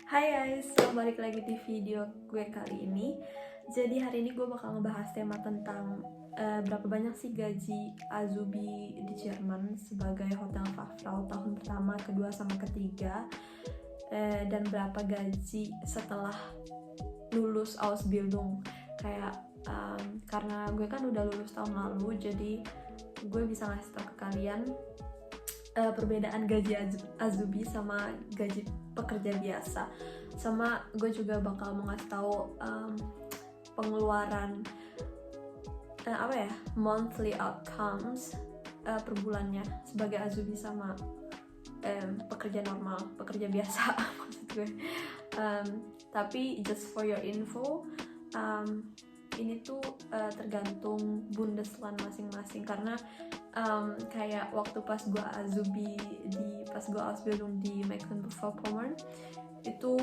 Hai guys, balik lagi di video gue kali ini. Jadi hari ini gue bakal ngebahas tema tentang berapa banyak sih gaji Azubi di Jerman sebagai hotel fachfrau tahun pertama, kedua, sama ketiga, dan berapa gaji setelah lulus Ausbildung. Kayak karena gue kan udah lulus tahun lalu, jadi gue bisa ngasih tau ke kalian perbedaan gaji Azubi sama gaji pekerja biasa. Sama gue juga bakal mau ngasih tahu pengeluaran monthly outcomes per bulannya sebagai Azubi sama pekerja normal, pekerja biasa maksud gue. Tapi just for your info, ini tuh tergantung Bundesland masing-masing, karena kayak waktu pas gue Azubi pas gue Ausbildung di Mecklenburg-Vorpommern itu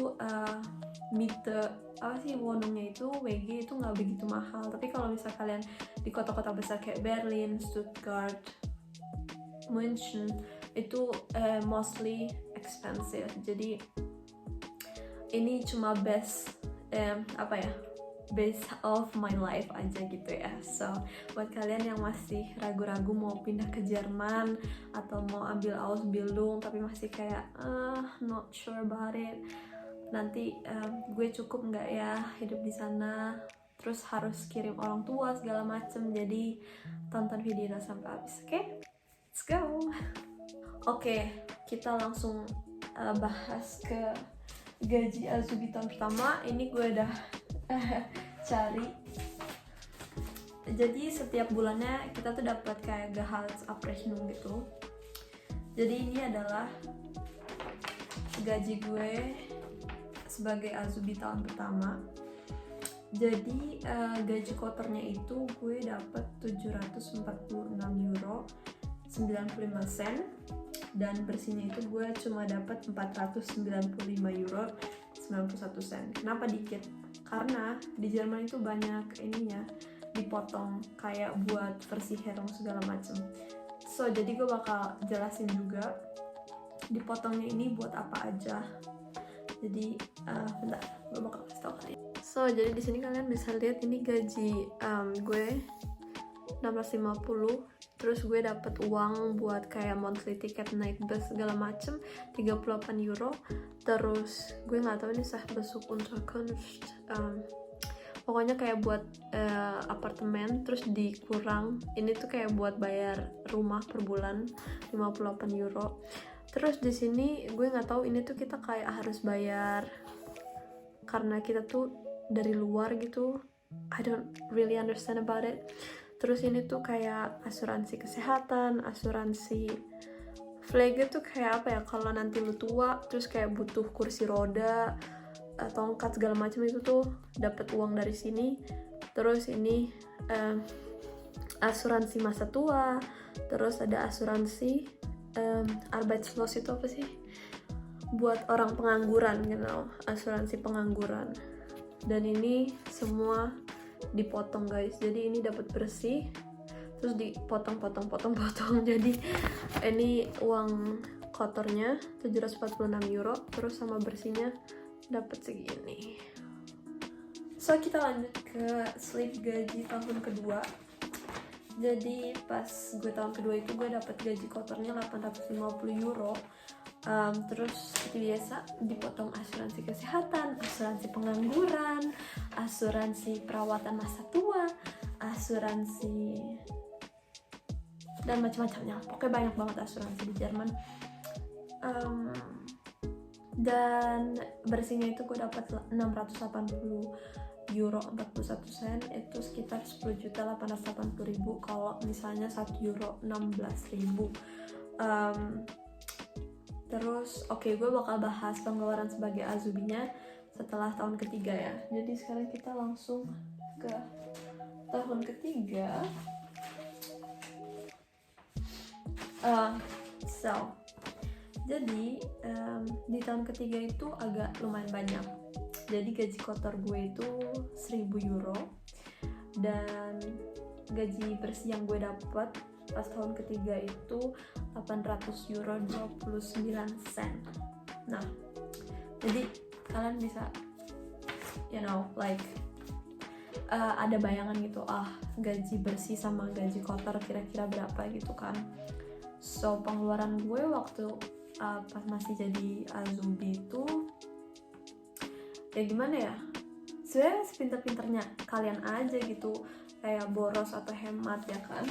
wonungnya itu WG itu nggak begitu mahal. Tapi kalau misal kalian di kota-kota besar kayak Berlin, Stuttgart, München itu mostly expensive. Jadi ini cuma base of my life aja gitu ya. So buat kalian yang masih ragu-ragu mau pindah ke Jerman atau mau ambil Ausbildung tapi masih kayak not sure about it, nanti gue cukup nggak ya hidup di sana, terus harus kirim orang tua segala macem. Jadi tonton videonya sampai habis, oke? Let's go. Oke, kita langsung bahas ke gaji Azubi tahun pertama. Ini gue udah cari. Jadi setiap bulannya kita tuh dapat kayak Gehaltsabrechnung gitu. Jadi ini adalah gaji gue sebagai Azubi tahun pertama. Jadi gaji kotornya itu gue dapat 746 euro 95 sen, dan bersihnya itu gue cuma dapat 495 euro 91 sen. Kenapa dikit? Karena di Jerman itu banyak ininya dipotong kayak buat Versicherung segala macem. So jadi gue bakal jelasin juga dipotongnya ini buat apa aja. Jadi bentar, gue bakal kasih tau kalian. So jadi di sini kalian bisa lihat ini gaji gue 650. Terus gue dapet uang buat kayak monthly tiket naik bus segala macem 38 euro. Terus gue nggak tahu ini sah besuk Unterkunft, pokoknya kayak buat apartemen. Terus dikurang ini tuh kayak buat bayar rumah per bulan 58 euro. Terus di sini gue nggak tahu ini tuh kita kayak harus bayar karena kita tuh dari luar gitu. I don't really understand about it. Terus ini tuh kayak asuransi kesehatan, asuransi Pflege tuh kayak apa ya, kalau nanti lu tua terus kayak butuh kursi roda, tongkat segala macam, itu tuh dapat uang dari sini. Terus ini asuransi masa tua. Terus ada asuransi Arbeitslos, itu apa sih? Buat orang pengangguran gitu, asuransi pengangguran. Dan ini semua dipotong guys, jadi ini dapat bersih terus dipotong. Jadi ini uang kotornya 746 euro, terus sama bersihnya dapat segini. So kita lanjut ke slip gaji tahun kedua. Jadi pas gue tahun kedua itu gue dapat gaji kotornya 850 euro. Terus seperti biasa dipotong asuransi kesehatan, asuransi pengangguran, asuransi perawatan masa tua, asuransi dan macam-macamnya. Pokoknya banyak banget asuransi di Jerman. Dan bersihnya itu gue dapat 680 euro 41 sen, itu sekitar 10.880.000 kalau misalnya 1 euro 16.000. Terus gue bakal bahas pengeluaran sebagai Azubinya setelah tahun ketiga ya. Jadi sekarang kita langsung ke tahun ketiga. Jadi di tahun ketiga itu agak lumayan banyak. Jadi gaji kotor gue itu 1.000 euro, dan gaji bersih yang gue dapat pas tahun ketiga itu 800 euro 29 sen. Nah, jadi kalian bisa like ada bayangan gitu, gaji bersih sama gaji kotor kira-kira berapa gitu kan. So pengeluaran gue waktu pas masih jadi azubi itu ya gimana ya, sebenarnya sepinter-pinternya kalian aja gitu, kayak boros atau hemat ya kan.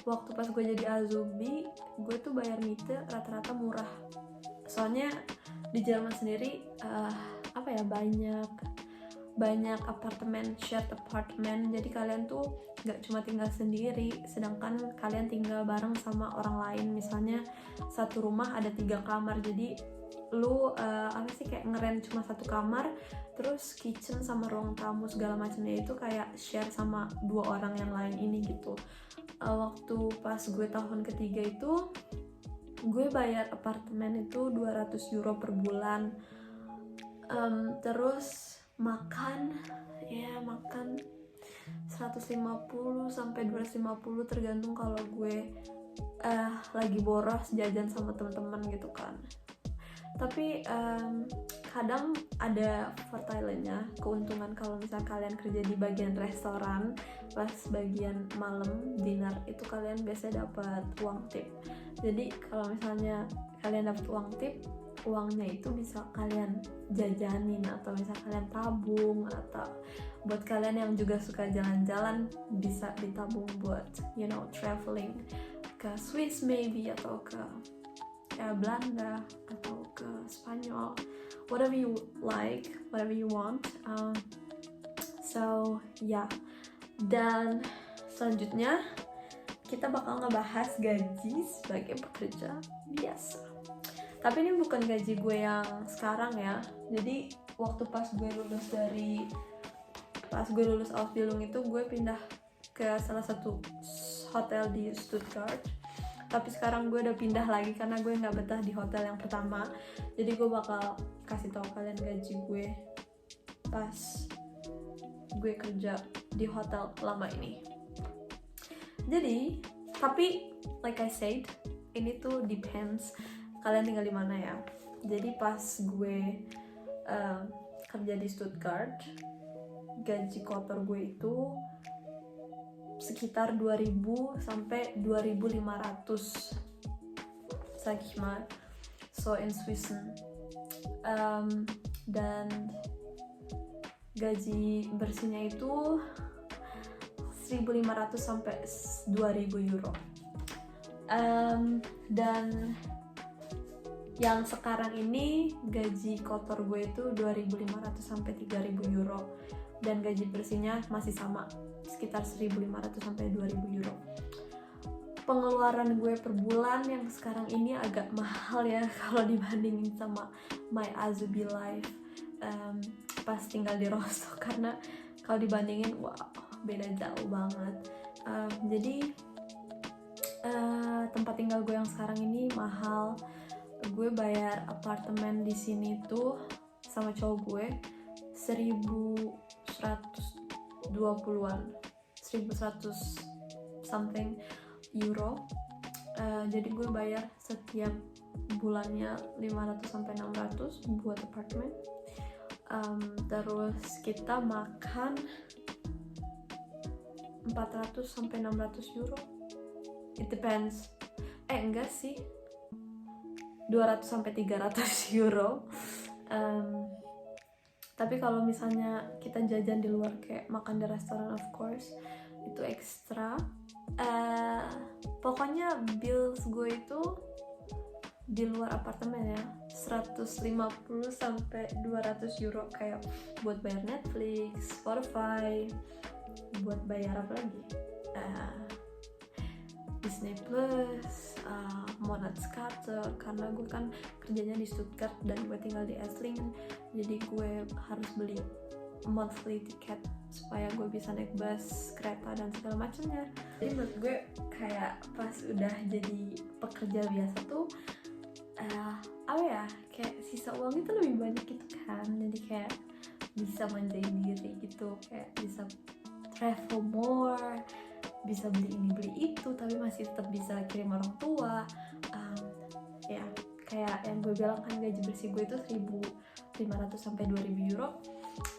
Waktu pas gue jadi azubi, gue tuh bayar miete rata-rata murah, soalnya di Jerman sendiri banyak apartemen, shared apartment, jadi kalian tuh nggak cuma tinggal sendiri, sedangkan kalian tinggal bareng sama orang lain. Misalnya satu rumah ada 3 kamar, jadi lu kayak ngerent cuma 1 kamar, terus kitchen sama ruang tamu segala macamnya itu kayak share sama 2 orang yang lain ini gitu. Waktu pas gue tahun ketiga itu gue bayar apartemen itu 200 euro per bulan. Terus makan 150 sampai 250 tergantung kalau gue lagi boros jajan sama teman-teman gitu kan. Tapi kadang ada vertailennya, keuntungan kalau misalnya kalian kerja di bagian restoran, pas bagian malam dinner itu kalian biasanya dapat uang tip. Jadi kalau misalnya kalian dapat uang tip, uangnya itu bisa kalian jajanin, atau misal kalian tabung, atau buat kalian yang juga suka jalan-jalan bisa ditabung buat traveling ke Swiss maybe, atau ke Belanda, atau ke Spanyol, whatever you like, whatever you want. So dan selanjutnya kita bakal ngebahas gaji sebagai pekerja biasa. Tapi ini bukan gaji gue yang sekarang ya. Jadi waktu pas gue lulus Ausbildung itu gue pindah ke salah satu hotel di Stuttgart. Tapi sekarang gue udah pindah lagi karena gue nggak betah di hotel yang pertama. Jadi gue bakal kasih tahu kalian gaji gue pas gue kerja di hotel lama ini. Jadi, tapi like I said, ini tuh depends kalian tinggal di mana ya. Jadi pas gue kerja di Stuttgart, gaji kotor gue itu sekitar 2000 sampai 2500, sag ich mal, so in Swissen. Dan gaji bersihnya itu 1500 sampai 2000 euro. Dan yang sekarang ini gaji kotor gue itu 2500 sampai 3000 euro, dan gaji bersihnya masih sama sekitar 1500 sampai 2000 euro. Pengeluaran gue per bulan yang sekarang ini agak mahal ya kalau dibandingin sama my azubi life pas tinggal di Rostock, karena kalau dibandingin beda jauh banget. Jadi tempat tinggal gue yang sekarang ini mahal. Gue bayar apartemen di sini tuh sama cowok gue 1120-an, 1100 something euro. Jadi gue bayar setiap bulannya 500 sampai 600 buat apartemen. Terus kita makan 400 sampai 600 euro. It depends. Enggak sih. 200 sampai 300 euro. Tapi kalau misalnya kita jajan di luar kayak makan di restoran, of course itu ekstra. Pokoknya bills gue itu di luar apartemen ya 150 sampai 200 euro, kayak buat bayar Netflix, Spotify, buat bayar apa lagi, Disney Plus, Monatskarte, karena gue kan kerjanya di Stuttgart dan gue tinggal di Esslingen, jadi gue harus beli monthly ticket supaya gue bisa naik bus, kereta, dan segala macamnya. Jadi menurut gue kayak pas udah jadi pekerja biasa tuh kayak sisa uang itu lebih banyak gitu kan, jadi kayak bisa manjain diri gitu, kayak bisa travel more, bisa beli ini beli itu, tapi masih tetap bisa kirim orang tua. kayak yang gue bilang kan, gaji bersih gue itu 1.500 sampai 2.000 euro.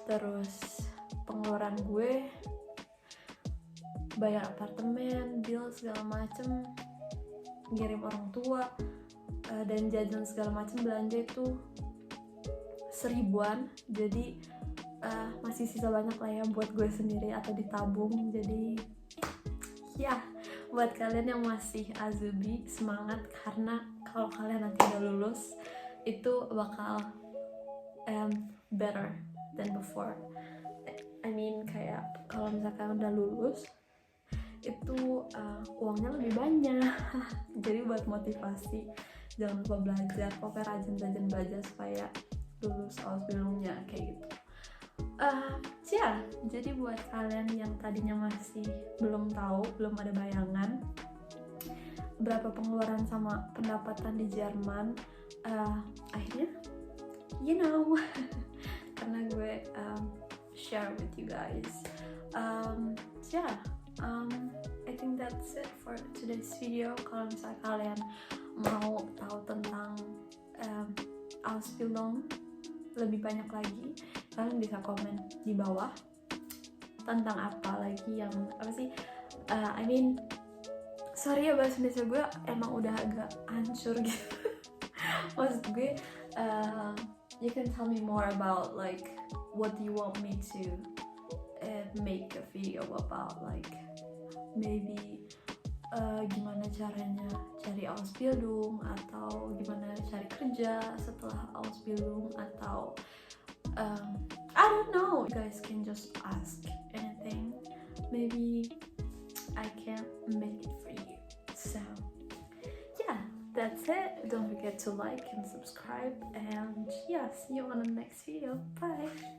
Terus pengeluaran gue bayar apartemen, bill segala macem, ngirim orang tua, dan jajan segala macem, belanja itu 1.000-an. Jadi masih sisa banyak lah ya buat gue sendiri atau ditabung. Jadi ya, buat kalian yang masih azubi, semangat, karena kalau kalian nanti udah lulus itu bakal better than before. I mean kayak kalau misalkan udah lulus itu uangnya lebih banyak. Jadi buat motivasi, jangan lupa belajar, pokoknya rajin belajar supaya lulus Ausbildungnya kayak gitu. Jadi buat kalian yang tadinya masih belum tahu, belum ada bayangan berapa pengeluaran sama pendapatan di Jerman, akhirnya you know karena gue share with you guys. I think that's it for today's video. Kalau misalnya kalian mau tahu tentang Ausbildung lebih banyak lagi, kalian bisa komen di bawah tentang apa lagi yang sorry ya, bahasa Indonesia gue emang udah agak hancur gitu. Maksud gue you can tell me more about like what do you want me to make a video about, like maybe gimana caranya cari Ausbildung, atau gimana cari kerja setelah Ausbildung, atau I don't know. You guys can just ask anything. Maybe I can make it for you. So yeah, that's it. Don't forget to like and subscribe, and yeah, see you on the next video. Bye.